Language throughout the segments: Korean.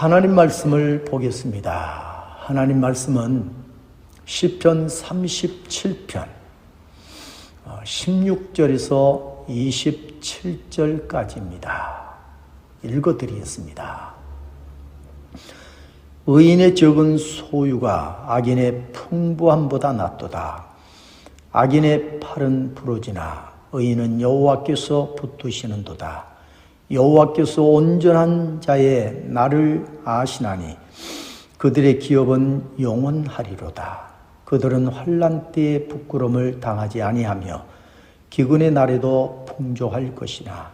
하나님 말씀을 보겠습니다. 하나님 말씀은 시편 37편 16절에서 27절까지입니다. 읽어드리겠습니다. 의인의 적은 소유가 악인의 풍부함보다 낫도다. 악인의 팔은 부러지나 의인은 여호와께서 붙드시는도다. 여호와께서 온전한 자의 날을 아시나니 그들의 기업은 영원하리로다. 그들은 환난 때에 부끄러움을 당하지 아니하며 기근의 날에도 풍족할 것이나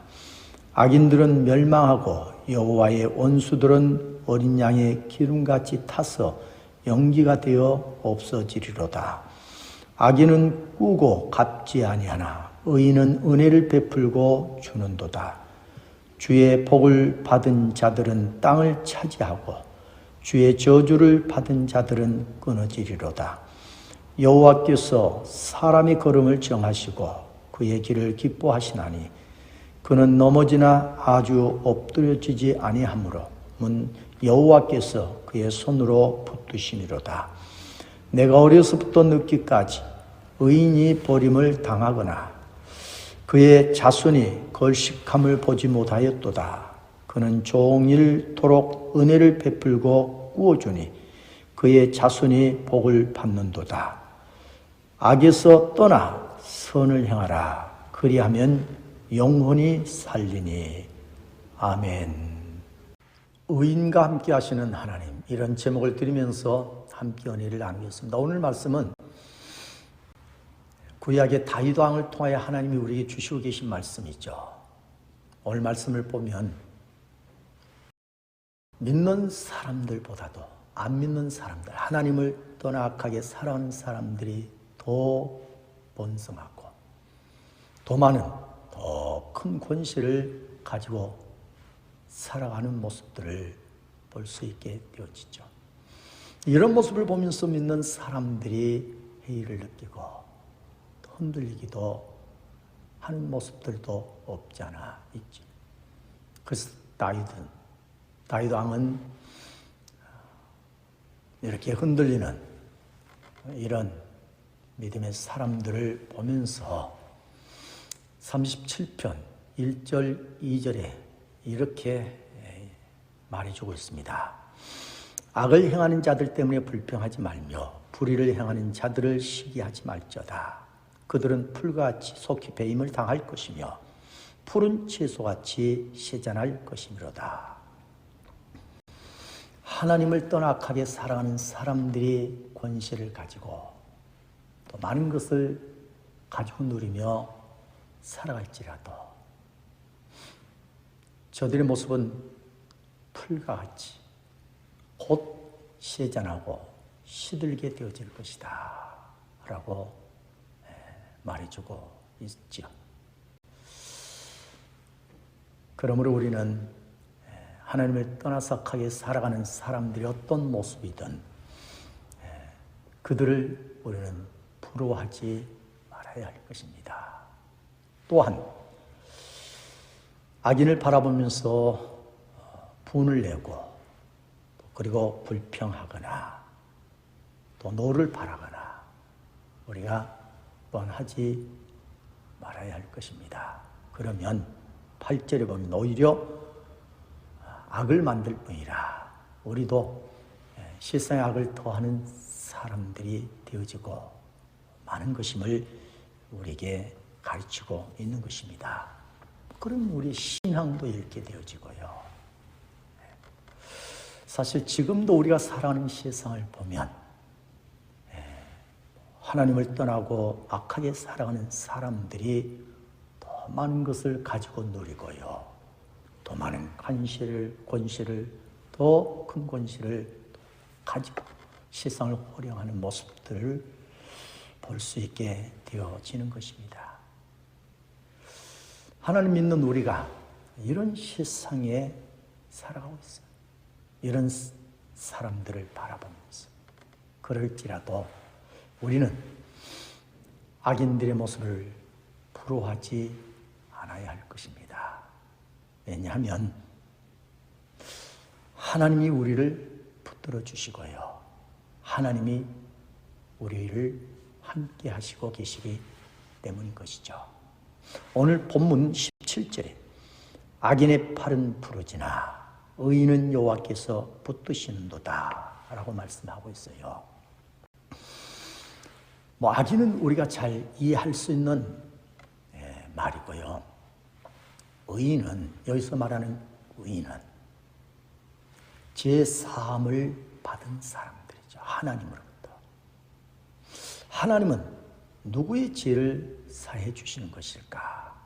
악인들은 멸망하고 여호와의 원수들은 어린 양의 기름같이 타서 연기가 되어 없어지리로다. 악인은 꾸고 갚지 아니하나 의인은 은혜를 베풀고 주는도다. 주의 복을 받은 자들은 땅을 차지하고 주의 저주를 받은 자들은 끊어지리로다. 여호와께서 사람의 걸음을 정하시고 그의 길을 기뻐하시나니 그는 넘어지나 아주 엎드려지지 아니하므로 여호와께서 그의 손으로 붙드시미로다. 내가 어려서부터 늙기까지 의인이 버림을 당하거나 그의 자손이 걸식함을 보지 못하였도다. 그는 종일토록 은혜를 베풀고 꾸어주니 그의 자손이 복을 받는도다. 악에서 떠나 선을 행하라. 그리하면 영원히 살리니. 아멘. 의인과 함께 하시는 하나님, 이런 제목을 드리면서 함께 은혜를 나누겠습니다. 오늘 말씀은 구약의 다윗 왕을 통하여 하나님이 우리에게 주시고 계신 말씀이죠. 오늘 말씀을 보면 믿는 사람들보다도 안 믿는 사람들, 하나님을 떠나 악하게 살아가는 사람들이 더 번성하고 더 많은, 더 큰 권세를 가지고 살아가는 모습들을 볼 수 있게 되어지죠. 이런 모습을 보면서 믿는 사람들이 회의를 느끼고 흔들리기도 하는 모습들도 없지 않아 있지. 그래서 다윗 왕은 이렇게 흔들리는 이런 믿음의 사람들을 보면서 37편 1절 2절에 이렇게 말해주고 있습니다. 악을 행하는 자들 때문에 불평하지 말며 불의를 행하는 자들을 시기하지 말지어다. 그들은 풀같이 속히 배임을 당할 것이며 푸른 채소같이 세잔할 것이미로다. 하나님을 떠나 악하게 살아가는 사람들이 권세를 가지고 또 많은 것을 가지고 누리며 살아갈지라도 저들의 모습은 풀과 같이 곧 세잔하고 시들게 되어질 것이다 라고 말해주고 있죠. 그러므로 우리는 하나님을 떠나서 악하게 살아가는 사람들이 어떤 모습이든 그들을 우리는 부러워하지 말아야 할 것입니다. 또한 악인을 바라보면서 분을 내고 그리고 불평하거나 또 노를 바라거나 우리가 하지 말아야 할 것입니다. 그러면 8절에 보면 오히려 악을 만들 뿐이라 우리도 세상의 악을 더하는 사람들이 되어지고 많은 것임을 우리에게 가르치고 있는 것입니다. 그럼 우리 신앙도 이렇게 되어지고요. 사실 지금도 우리가 살아가는 세상을 보면 하나님을 떠나고 악하게 살아가는 사람들이 더 많은 것을 가지고 누리고요. 더 많은 권세를, 더 큰 권세를 가지고 세상을 호령하는 모습들을 볼 수 있게 되어지는 것입니다. 하나님 믿는 우리가 이런 세상에 살아가고 있어요. 이런 사람들을 바라보면서 그럴지라도 우리는 악인들의 모습을 부러워하지 않아야 할 것입니다. 왜냐하면 하나님이 우리를 붙들어 주시고요. 하나님이 우리를 함께 하시고 계시기 때문인 것이죠. 오늘 본문 17절에 악인의 팔은 부러지나 의인은 여호와께서 붙드시는도다 라고 말씀하고 있어요. 악인은 우리가 잘 이해할 수 있는 말이고요. 의인은, 여기서 말하는 의인은 죄 사함을 받은 사람들이죠. 하나님으로부터. 하나님은 누구의 죄를 사해 주시는 것일까?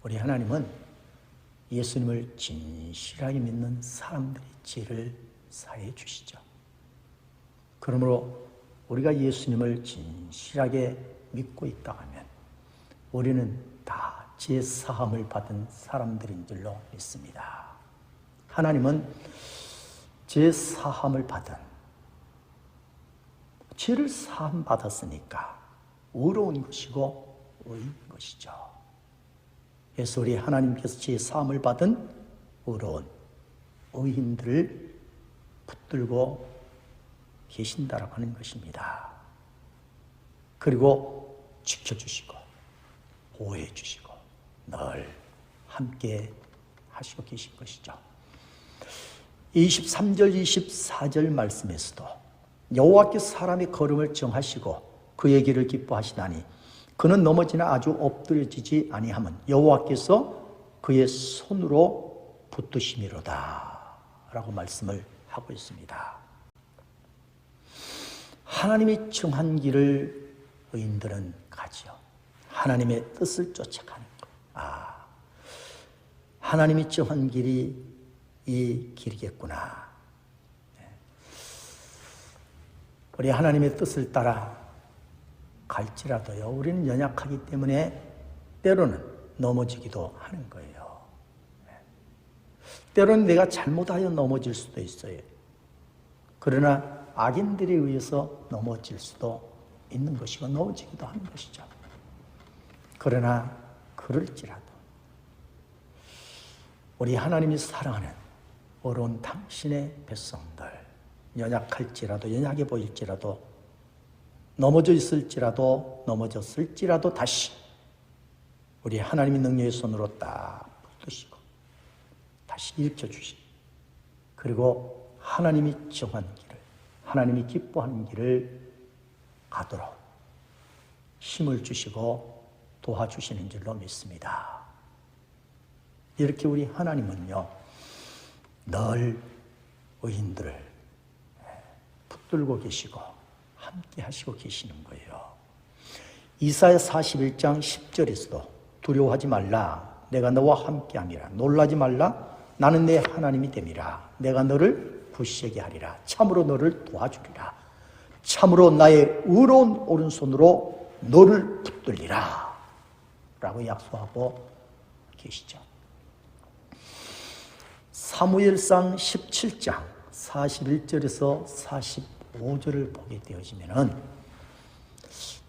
우리 하나님은 예수님을 진실하게 믿는 사람들의 죄를 사해 주시죠. 그러므로 우리가 예수님을 진실하게 믿고 있다 하면 우리는 다 죄 사함을 받은 사람들인 줄로 믿습니다. 하나님은 죄 사함을 받은, 죄를 사함 받았으니까 의로운 것이고 의인 것이죠. 그래서 우리 하나님께서 죄 사함을 받은 의로운 의인들을 붙들고 계신다라고 하는 것입니다. 그리고 지켜주시고 보호해 주시고 늘 함께 하시고 계신 것이죠. 23절 24절 말씀에서도 여호와께서 사람의 걸음을 정하시고 그의 길을 기뻐하시나니 그는 넘어지나 아주 엎드려지지 아니함은 여호와께서 그의 손으로 붙드심이로다 라고 말씀을 하고 있습니다. 하나님이 정한 길을 의인들은 가지요. 하나님의 뜻을 쫓아가는 것. 하나님이 정한 길이 이 길이겠구나. 우리 하나님의 뜻을 따라 갈지라도요, 우리는 연약하기 때문에 때로는 넘어지기도 하는 거예요. 때로는 내가 잘못하여 넘어질 수도 있어요. 그러나 악인들에 의해서 넘어질 수도 있는 것이고 넘어지기도 하는 것이죠. 그러나 그럴지라도 우리 하나님이 사랑하는 어려운 당신의 백성들, 연약할지라도 연약해 보일지라도 넘어져 있을지라도 넘어졌을지라도 다시 우리 하나님의 능력의 손으로 딱 붙드시고 다시 일으켜 주시고 그리고 하나님이 정한 길을, 하나님이 기뻐하는 길을 가도록 힘을 주시고 도와주시는 줄로 믿습니다. 이렇게 우리 하나님은요, 늘 의인들을 붙들고 계시고 함께 하시고 계시는 거예요. 이사야 41장 10절에서도 두려워하지 말라, 내가 너와 함께함이라. 놀라지 말라, 나는 내 하나님이 됨이라. 내가 너를 굳세게 하리라. 참으로 너를 도와주리라. 참으로 나의 의로운 오른손으로 너를 붙들리라 라고 약속하고 계시죠. 사무엘상 17장 41절에서 45절을 보게 되어지면은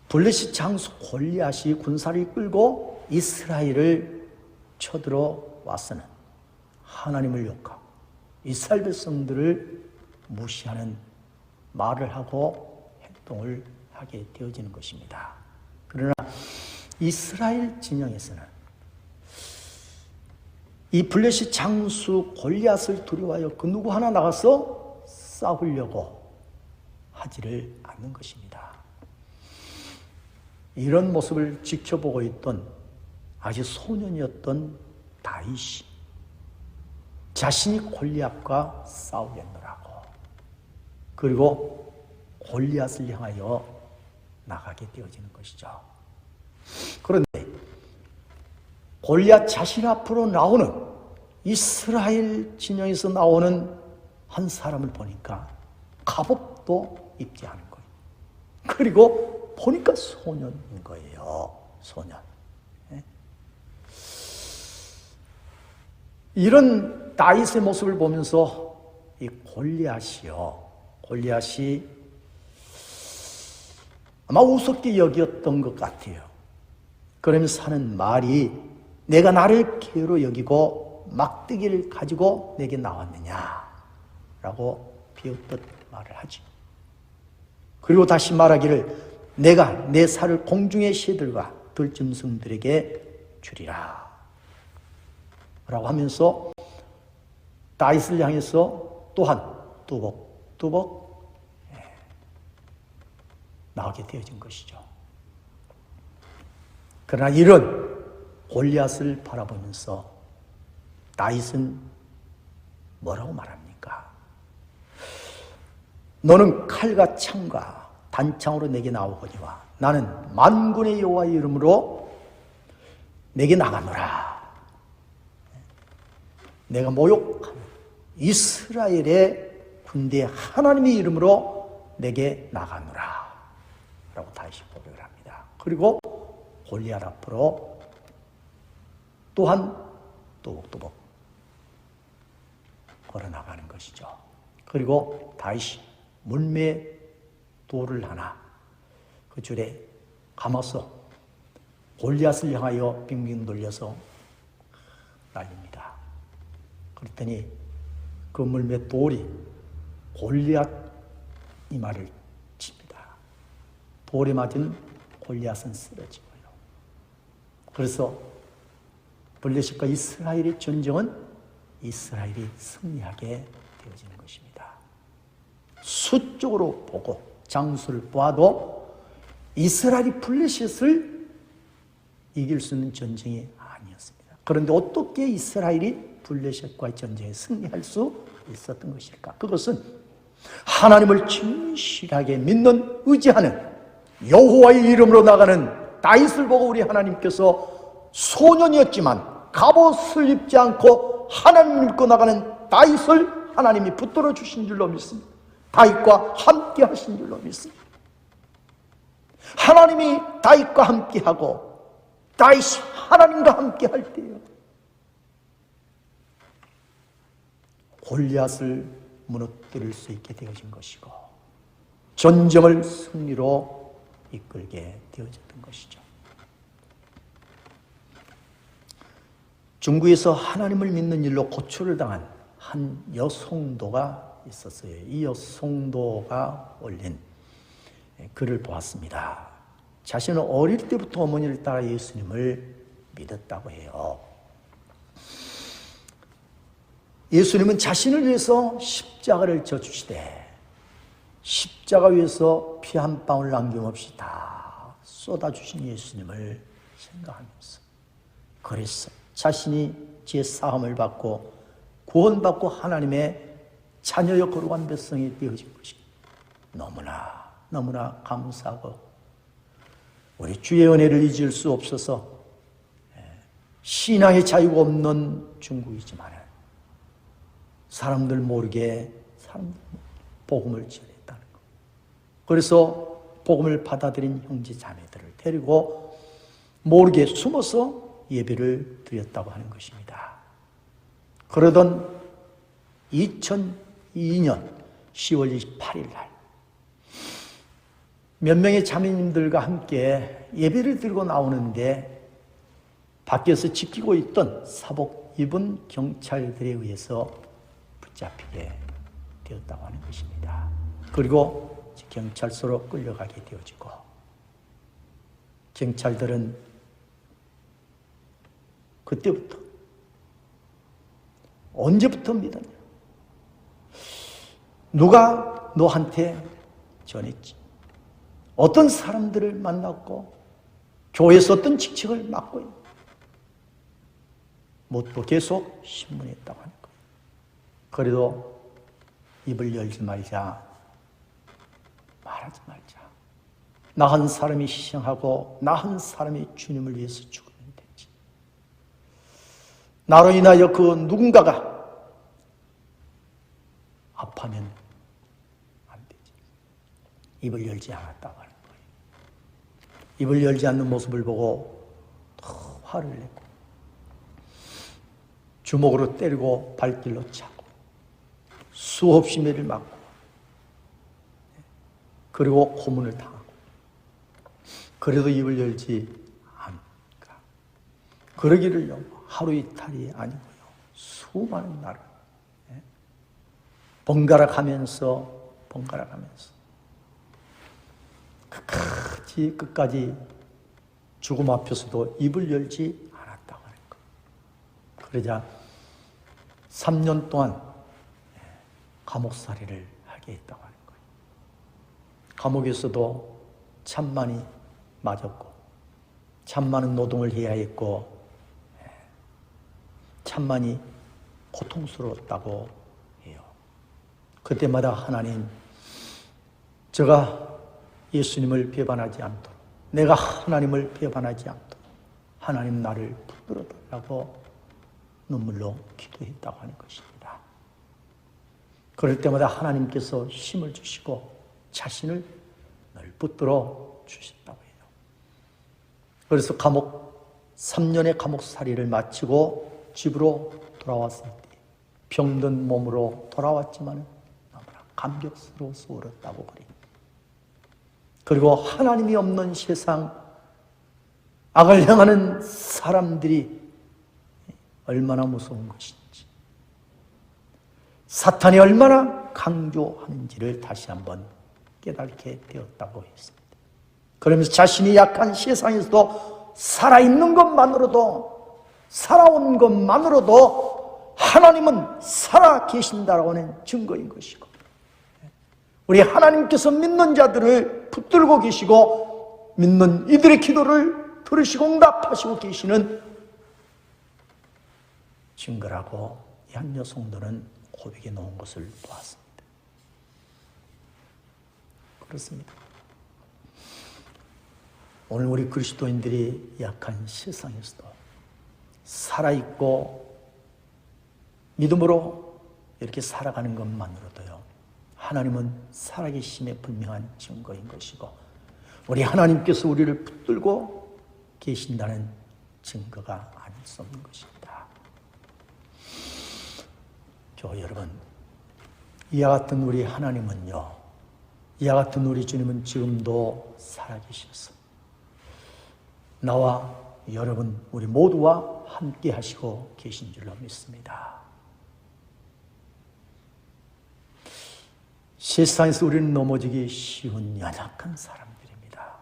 블레셋 장수 골리앗이 군사를 끌고 이스라엘을 쳐들어 왔으는 하나님을 욕하고 이스라엘 백성들을 무시하는 말을 하고 행동을 하게 되어지는 것입니다. 그러나 이스라엘 진영에서는 이 블레셋 장수 골리앗을 두려워하여 그 누구 하나 나가서 싸우려고 하지를 않는 것입니다. 이런 모습을 지켜보고 있던 아주 소년이었던 다윗이 자신이 골리앗과 싸우겠노라고 그리고 골리앗을 향하여 나가게 되어지는 것이죠. 그런데 골리앗 자신 앞으로 나오는 이스라엘 진영에서 나오는 한 사람을 보니까 갑옷도 입지 않은 거예요. 그리고 보니까 소년인 거예요. 소년. 이런 다윗의 모습을 보면서 이 골리앗이 아마 우습게 여겼던 것 같아요. 그러면서 하는 말이 내가 나를 개로 여기고 막대기를 가지고 내게 나왔느냐. 라고 비웃듯 말을 하지. 그리고 다시 말하기를 내가 내 살을 공중의 새들과 들짐승들에게 주리라 라고 하면서 다윗을 향해서 또한 뚜벅뚜벅 나오게 되어진 것이죠. 그러나 이런 골리앗을 바라보면서 다윗은 뭐라고 말합니까? 너는 칼과 창과 단창으로 내게 나오거니와 나는 만군의 여호와의 이름으로 내게 나가노라. 내가 모욕한 이스라엘의 군대 하나님의 이름으로 내게 나가노라 라고 다시 고백을 합니다. 그리고 골리앗 앞으로 또한 또복또복 걸어나가는 것이죠. 그리고 다시 물매 돌을 하나 그 줄에 감아서 골리앗을 향하여 빙빙 돌려서 날립니다. 그랬더니 그 물매 돌이 골리앗 이마를 칩니다. 돌에 맞은 골리앗은 쓰러지고요. 그래서 블레셋과 이스라엘의 전쟁은 이스라엘이 승리하게 되어지는 것입니다. 수적으로 보고 장수를 봐도 이스라엘이 블레셋을 이길 수 있는 전쟁이 아니었습니다. 그런데 어떻게 이스라엘이 블레셋과의 전쟁에 승리할 수 있었던 것일까? 그것은 하나님을 진실하게 믿는 의지하는 여호와의 이름으로 나가는 다윗을 보고 우리 하나님께서 소년이었지만 갑옷을 입지 않고 하나님을 믿고 나가는 다윗을 하나님이 붙들어 주신 줄로 믿습니다. 다윗과 함께 하신 줄로 믿습니다. 하나님이 다윗과 함께하고 다윗이 하나님과 함께 할 때요, 골리앗을 무너뜨릴 수 있게 되어진 것이고 전쟁을 승리로 이끌게 되어졌던 것이죠. 중국에서 하나님을 믿는 일로 고초를 당한 한 여성도가 있었어요. 이 여성도가 올린 글을 보았습니다. 자신은 어릴 때부터 어머니를 따라 예수님을 믿었다고 해요. 예수님은 자신을 위해서 십자가를 져주시되 십자가 위에서 피 한 방울 남김없이 다 쏟아주신 예수님을 생각하면서 그래서 자신이 제사함을 받고 구원받고 하나님의 자녀여 거룩한 백성이 되어진 것이 너무나 감사하고 우리 주의 은혜를 잊을 수 없어서 신앙의 자유가 없는 중국이지만 사람들 모르게 복음을 전했다는 것. 그래서 복음을 받아들인 형제 자매들을 데리고 모르게 숨어서 예배를 드렸다고 하는 것입니다. 그러던 2002년 10월 28일 날 몇 명의 자매님들과 함께 예배를 드리고 나오는데 밖에서 지키고 있던 사복 입은 경찰들에 의해서 붙잡히게 되었다고 하는 것입니다. 그리고 경찰서로 끌려가게 되어지고 경찰들은 그때부터 언제부터 믿었냐? 누가 너한테 전했지? 어떤 사람들을 만났고 교회에서 어떤 직책을 맡고 있는 뭣도 계속 신문에 했다고 하는 거예요. 그래도 입을 열지 말자, 말하지 말자. 나 한 사람이 희생하고 나 한 사람이 주님을 위해서 죽으면 되지. 나로 인하여 그 누군가가 아파하면 안 되지. 입을 열지 않았다고 하는 거예요. 입을 열지 않는 모습을 보고 더 화를 내고 주먹으로 때리고 발길로 차고 수없이 매를 맞고 그리고 고문을 당하고 그래도 입을 열지 않으니까 그러기를요 하루 이탈이 아니고요 수많은 날을 번갈아 가면서 끝까지 죽음 앞에서도 입을 열지 않았다고 하는 거예요. 그러자 3년 동안 감옥살이를 하게 했다고 하는 거예요. 감옥에서도 참 많이 맞았고 참 많은 노동을 해야 했고 참 많이 고통스러웠다고 해요. 그때마다 하나님, 제가 예수님을 배반하지 않도록, 내가 하나님을 배반하지 않도록 하나님 나를 붙들어 달라고 눈물로 기도했다고 하는 것입니다. 그럴 때마다 하나님께서 힘을 주시고 자신을 늘 붙들어 주셨다고 해요. 그래서 3년의 감옥살이를 마치고 집으로 돌아왔을 때 병든 몸으로 돌아왔지만 너무나 감격스러워서 울었다고 그래요. 그리고 하나님이 없는 세상, 악을 향하는 사람들이 얼마나 무서운 것인지, 사탄이 얼마나 강조하는지를 다시 한번 깨닫게 되었다고 했습니다. 그러면서 자신이 약한 세상에서도 살아있는 것만으로도, 살아온 것만으로도 하나님은 살아계신다라고 하는 증거인 것이고, 우리 하나님께서 믿는 자들을 붙들고 계시고 믿는 이들의 기도를 들으시고 응답하시고 계시는 증거라고 양녀 성도는 고백해 놓은 것을 보았습니다. 그렇습니다. 오늘 우리 그리스도인들이 약한 세상에서도 살아있고 믿음으로 이렇게 살아가는 것만으로도요, 하나님은 살아계심의 분명한 증거인 것이고 우리 하나님께서 우리를 붙들고 계신다는 증거가 아닐 수 없는 것입니다. 여러분, 이와 같은 우리 하나님은요, 이와 같은 우리 주님은 지금도 살아계셔서 나와 여러분 우리 모두와 함께 하시고 계신 줄로 믿습니다. 세상에서 우리는 넘어지기 쉬운 연약한 사람들입니다.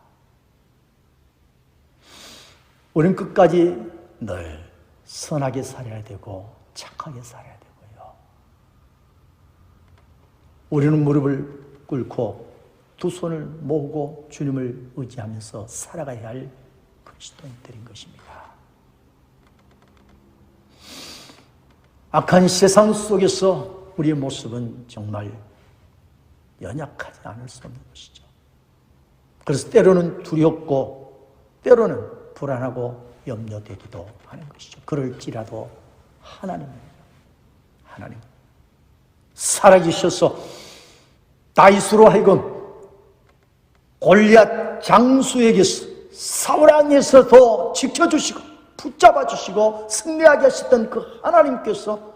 우리는 끝까지 늘 선하게 살아야 되고 착하게 살아야 되고요. 우리는 무릎을 꿇고 두 손을 모으고 주님을 의지하면서 살아가야 할 그리스도인들인 것입니다. 악한 세상 속에서 우리의 모습은 정말 연약하지 않을 수 없는 것이죠. 그래서 때로는 두렵고 때로는 불안하고 염려되기도 하는 것이죠. 그럴지라도 하나님 살아계셔서 다윗으로 하여금 골리앗 장수에게서 사울 왕에서도 지켜주시고 붙잡아주시고 승리하게 하셨던 그 하나님께서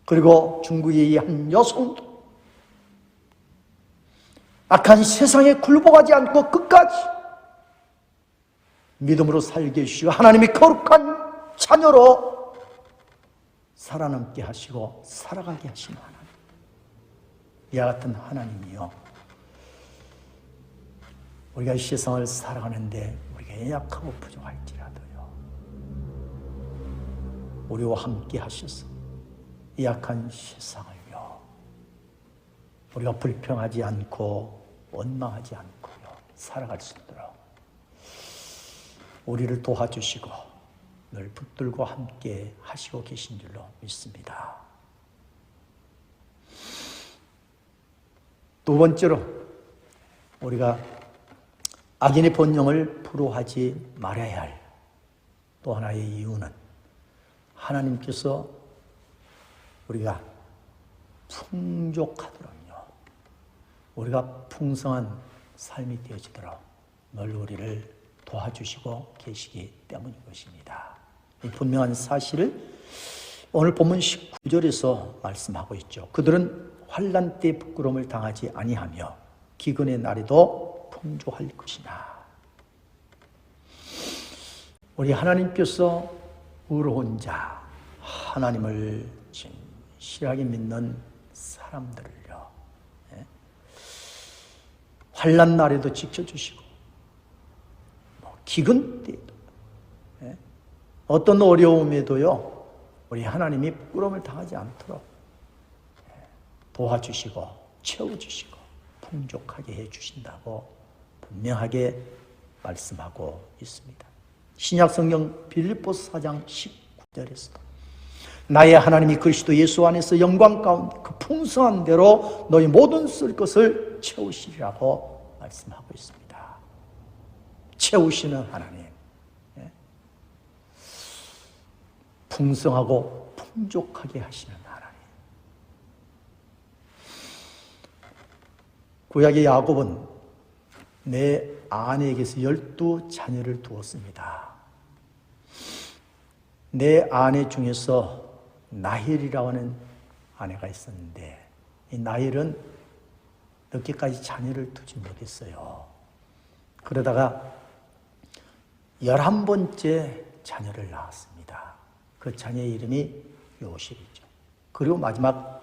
그리고 중국의 한 여성도 악한 세상에 굴복하지 않고 끝까지 믿음으로 살게 해주시고 하나님의 거룩한 자녀로 살아남게 하시고 살아가게 하시는 하나님, 이와 같은 하나님이요, 우리가 이 세상을 살아가는데 우리가 약하고 부족할지라도요, 우리와 함께 하셔서 이 약한 세상을요, 우리가 불평하지 않고 원망하지 않고요 살아갈 수 있도록 우리를 도와주시고 늘 붙들고 함께 하시고 계신 줄로 믿습니다. 두 번째로, 우리가 악인의 본령을 부러워하지 말아야 할 또 하나의 이유는 하나님께서 우리가 풍족하도록요, 우리가 풍성한 삶이 되어지도록 늘 우리를 도와주시고 계시기 때문인 것입니다. 이 분명한 사실을 오늘 본문 19절에서 말씀하고 있죠. 그들은 환난 때 부끄러움을 당하지 아니하며 기근의 날에도 풍족할 것이나. 우리 하나님께서 의로운 자, 하나님을 진실하게 믿는 사람들을요, 환난 날에도 지켜주시고, 기근 때에도, 어떤 어려움에도요, 우리 하나님이 부끄러움을 당하지 않도록 도와주시고 채워주시고 풍족하게 해주신다고 분명하게 말씀하고 있습니다. 신약성경 빌립보서 4장 19절에서도 나의 하나님이 그리스도 예수 안에서 영광 가운데 그 풍성한 대로 너희 모든 쓸 것을 채우시리라고 말씀하고 있습니다. 채우시는 하나님, 풍성하고 풍족하게 하시는 하나님. 구약의 야곱은 내 아내에게서 12자녀를 두었습니다. 내 아내 중에서 나헬이라고 하는 아내가 있었는데 이 나헬은 늦게까지 자녀를 두지 못했어요. 그러다가 11번째 자녀를 낳았습니다. 그 자녀의 이름이 요셉이죠. 그리고 마지막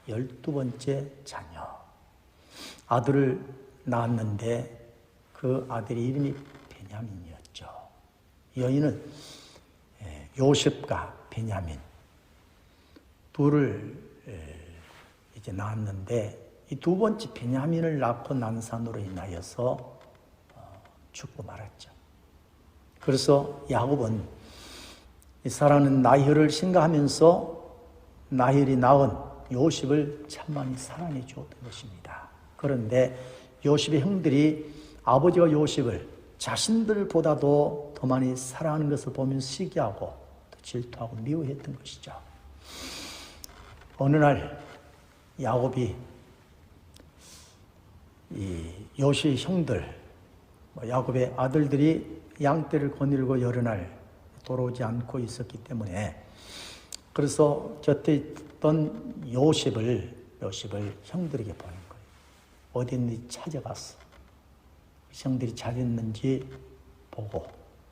12번째 자녀. 아들을 낳았는데 그 아들의 이름이 베냐민이었죠. 여인은 요셉과 베냐민 둘을 이제 낳았는데 이 두 번째 베냐민을 낳고 난산으로 인하여서 죽고 말았죠. 그래서 야곱은 이 사람은 나헬을 생각하면서 나헬이 낳은 요셉을 참 많이 사랑해 주었던 것입니다. 그런데 요셉의 형들이 아버지가 요셉을 자신들보다도 더 많이 사랑하는 것을 보면서 시기하고 또 질투하고 미워했던 것이죠. 어느 날 야곱이 이 요셉의 형들, 야곱의 아들들이 양떼를 거닐고 여러 날 돌아오지 않고 있었기 때문에 그래서 곁에 있던 요셉을 형들에게 보낸 거예요. 어디 있는지 찾아갔어. 형들이 잘 있는지 보고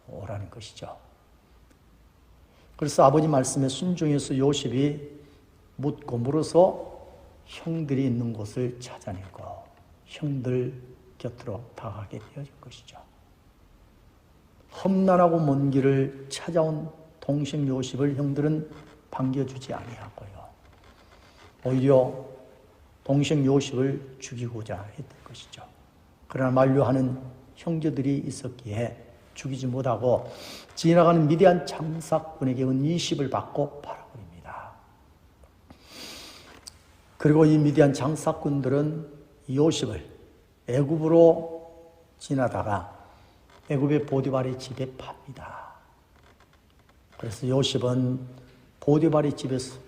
오라는 것이죠. 그래서 아버지 말씀에 순종해서 요셉이 묻고 물어서 형들이 있는 곳을 찾아내고 형들 곁으로 다가가게 되어진 것이죠. 험난하고 먼 길을 찾아온 동생 요셉을 형들은 반겨주지 아니하고요. 오히려 동생 요셉을 죽이고자 했던 것이죠. 그러나 만류하는 형제들이 있었기에 죽이지 못하고 지나가는 미디안 장사꾼에게 은 20을 받고 팔아버립니다. 그리고 이 미디안 장사꾼들은 요셉을 애굽으로 지나다가 애굽의 보디발의 집에 팝니다. 그래서 요셉은 보디발의 집에서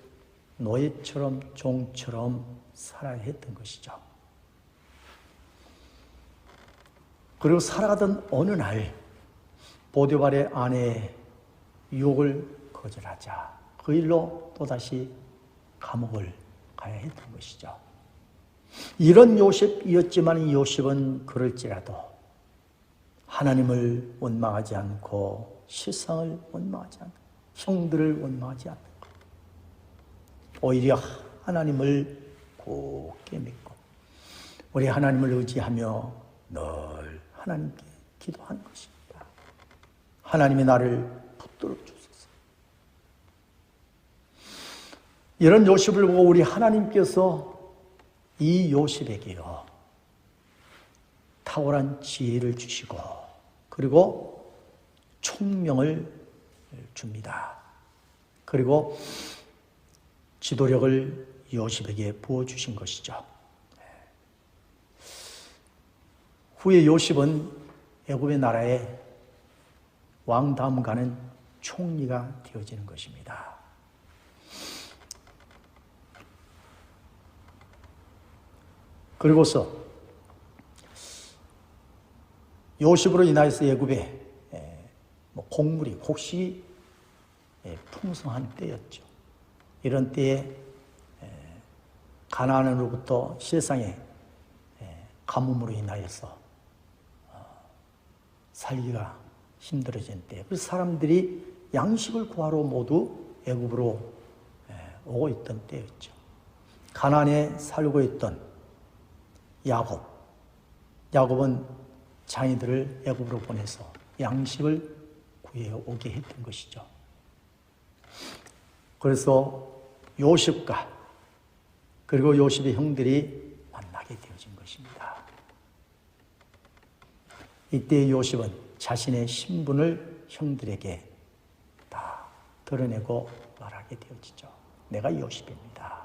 노예처럼 종처럼 살아야 했던 것이죠. 그리고 살아가던 어느 날 보디발의 아내의 유혹을 거절하자 그 일로 또다시 감옥을 가야 했던 것이죠. 이런 요셉이었지만 이 요셉은 그럴지라도 하나님을 원망하지 않고 세상을 원망하지 않고 형들을 원망하지 않는 것. 오히려 하나님을 굳게 믿고 우리 하나님을 의지하며 늘 하나님께 기도하는 것입니다. 하나님이 나를 붙들어 주소서. 이런 요셉을 보고 우리 하나님께서 이 요셉에게요 탁월한 지혜를 주시고 그리고 총명을 줍니다. 그리고 지도력을 요셉에게 부어주신 것이죠. 후에 요셉은 애굽의 나라의 왕 다음 가는 총리가 되어지는 것입니다. 그리고서 요셉으로 인하여서 애굽에 곡물이 곡식이 풍성한 때였죠. 이런 때에 가나안으로부터 세상에 가뭄으로 인하여서 살기가 힘들어진 때, 그래서 사람들이 양식을 구하러 모두 애굽으로 오고 있던 때였죠. 가나안에 살고 있던 야곱은 장인들을 애굽으로 보내서 양식을 구해오게 했던 것이죠. 그래서 요셉과 그리고 요셉의 형들이 만나게 되어진 것입니다. 이때 요셉은 자신의 신분을 형들에게 다 드러내고 말하게 되어지죠. 내가 요셉입니다.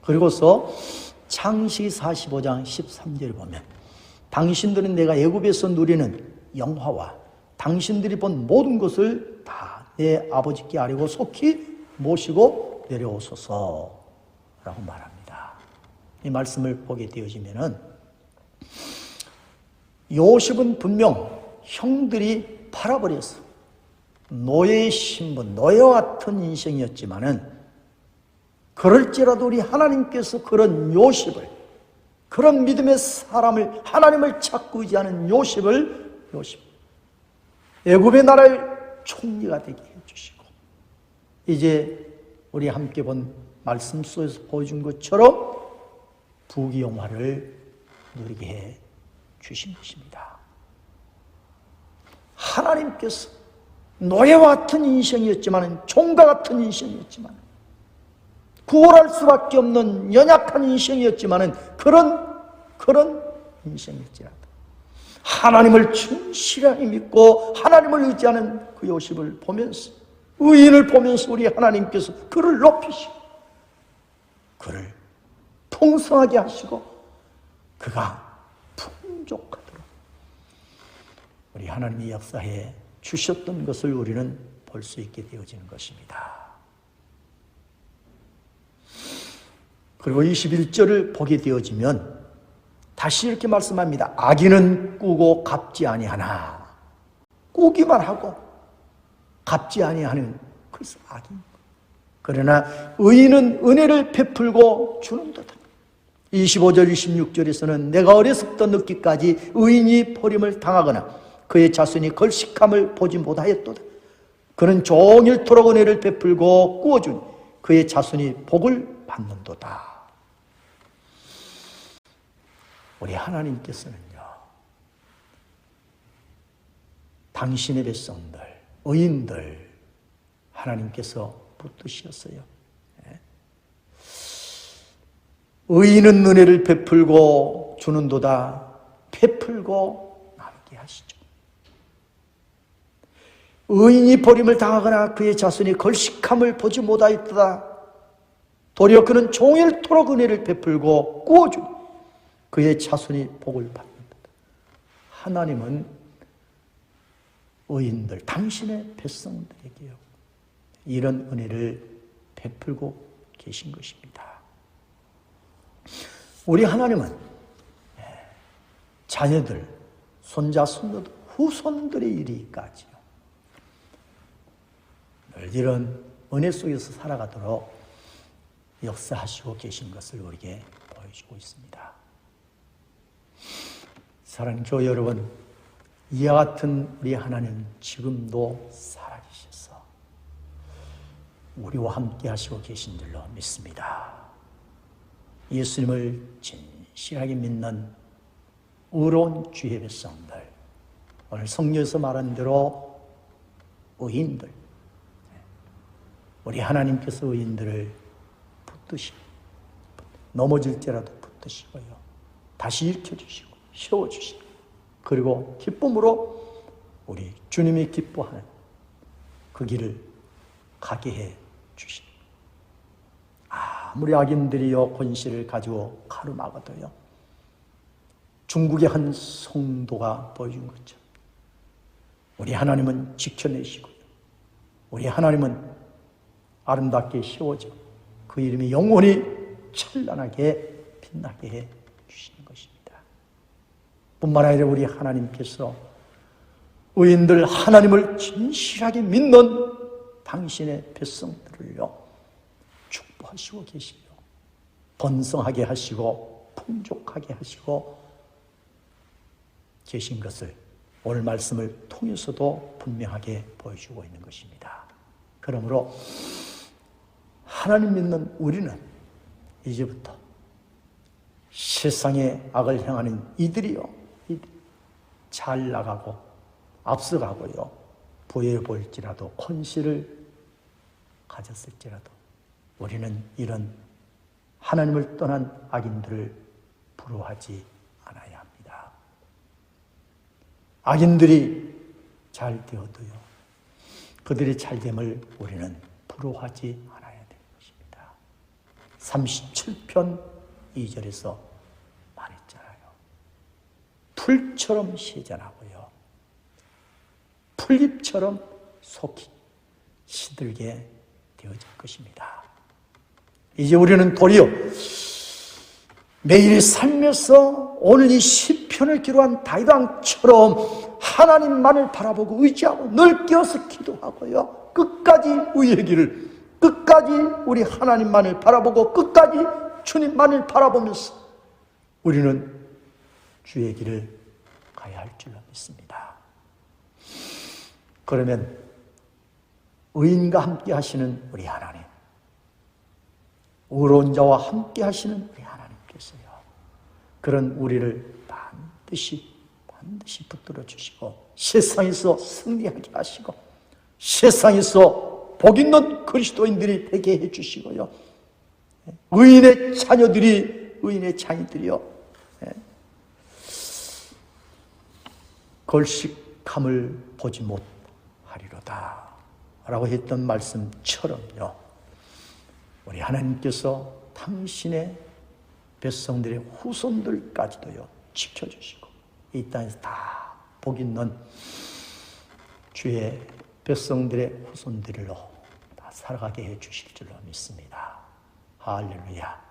그리고서 창세기 45장 13절을 보면 당신들은 내가 애굽에서 누리는 영화와 당신들이 본 모든 것을 다 내 아버지께 아뢰고 속히 모시고 내려오소서 라고 말합니다. 이 말씀을 보게 되어지면은 요셉은 분명 형들이 팔아버려서 노예의 신분, 노예와 같은 인생이었지만은 그럴지라도 우리 하나님께서 그런 요셉을, 그런 믿음의 사람을, 하나님을 찾고 의지하는 요셉을 애굽의 나라의 총리가 되게 해주시고, 이제 우리 함께 본 말씀 속에서 보여준 것처럼 부귀영화를 누리게 해 주신 것입니다. 하나님께서 노예와 같은 인생이었지만, 종과 같은 인생이었지만, 구원할 수밖에 없는 연약한 인생이었지만 그런 인생일지라도 하나님을 충실하게 믿고 하나님을 의지하는 그 요셉을 보면서, 의인을 보면서 우리 하나님께서 그를 높이시고 그를 풍성하게 하시고 그가 풍족하도록 우리 하나님이 역사해 주셨던 것을 우리는 볼 수 있게 되어지는 것입니다. 그리고 21절을 보게 되어지면 다시 이렇게 말씀합니다. 악인은 꾸고 갚지 아니하나. 꾸기만 하고 갚지 아니하는 그래서 악인. 그러나 의인은 은혜를 베풀고 주는도다. 25절 26절에서는 내가 어려서부터 늙기까지 의인이 버림을 당하거나 그의 자손이 걸식함을 보지 못하였도다. 그는 종일토록 은혜를 베풀고 꾸어준 그의 자손이 복을 받는도다. 우리 하나님께서는요, 당신의 백성들, 의인들 하나님께서 붙드셨어요. 의인은 은혜를 베풀고 주는도다. 베풀고 나누게 하시죠. 의인이 버림을 당하거나 그의 자손이 걸식함을 보지 못하였도다. 도리어 그는 종일토록 은혜를 베풀고 꾸어주니 그의 자손이 복을 받는다. 하나님은 의인들, 당신의 백성들에게요, 이런 은혜를 베풀고 계신 것입니다. 우리 하나님은 자녀들, 손자, 손녀들, 후손들의 이르기까지요, 늘 이런 은혜 속에서 살아가도록 역사하시고 계신 것을 우리에게 보여주고 있습니다. 사랑하는 교회 여러분, 이와 같은 우리 하나님 지금도 살아계셔서 우리와 함께 하시고 계신 줄로 믿습니다. 예수님을 진실하게 믿는 의로운 주의 백성들, 오늘 성경에서 말한 대로 의인들, 우리 하나님께서 의인들을 붙드시고 넘어질지라도 붙드시고요, 다시 일으켜주시고 세워주시고 그리고 기쁨으로 우리 주님이 기뻐하는 그 길을 가게 해 주시고, 아무리 악인들이요 권세를 가지고 가로막아도요, 중국의 한 성도가 보여준 것처럼 우리 하나님은 지켜내시고요, 우리 하나님은 아름답게 세워져 그 이름이 영원히 찬란하게 빛나게 해 주시는 것입니다. 뿐만 아니라 우리 하나님께서 의인들, 하나님을 진실하게 믿는 당신의 백성들을요 축복하시고 계시며 번성하게 하시고 풍족하게 하시고 계신 것을 오늘 말씀을 통해서도 분명하게 보여주고 있는 것입니다. 그러므로 하나님 믿는 우리는 이제부터 세상의 악을 향하는 이들이요, 잘 나가고 앞서가고요, 부해볼지라도 권세를 가졌을지라도 우리는 이런 하나님을 떠난 악인들을 부러워하지 않아야 합니다. 악인들이 잘 되어도요, 그들의 잘됨을 우리는 부러워하지 않아야 되는 것입니다. 37편 2절에서 말했잖아요. 풀처럼 시전하고요, 풀잎처럼 속히 시들게 되어질 것입니다. 이제 우리는 도리어 매일 살면서 오늘 이 시편을 기록한 다윗 왕처럼 하나님만을 바라보고 의지하고 늘 깨어서 기도하고요, 끝까지 의의 길을, 끝까지 우리 하나님만을 바라보고 끝까지 주님만을 바라보면서 우리는 주의 길을 가야 할 줄로 믿습니다. 그러면 의인과 함께 하시는 우리 하나님, 의로운 자와 함께 하시는 우리 하나님께서요, 그런 우리를 반드시 붙들어 주시고 세상에서 승리하게 하시고 세상에서 복 있는 그리스도인들이 되게 해 주시고요, 의인의 자녀들이요, 걸식함을 보지 못하리로다 라고 했던 말씀처럼요, 우리 하나님께서 당신의 백성들의 후손들까지도요 지켜주시고 이 땅에서 다 복 있는 주의 백성들의 후손들로 다 살아가게 해 주실 줄로 믿습니다. 할렐루야.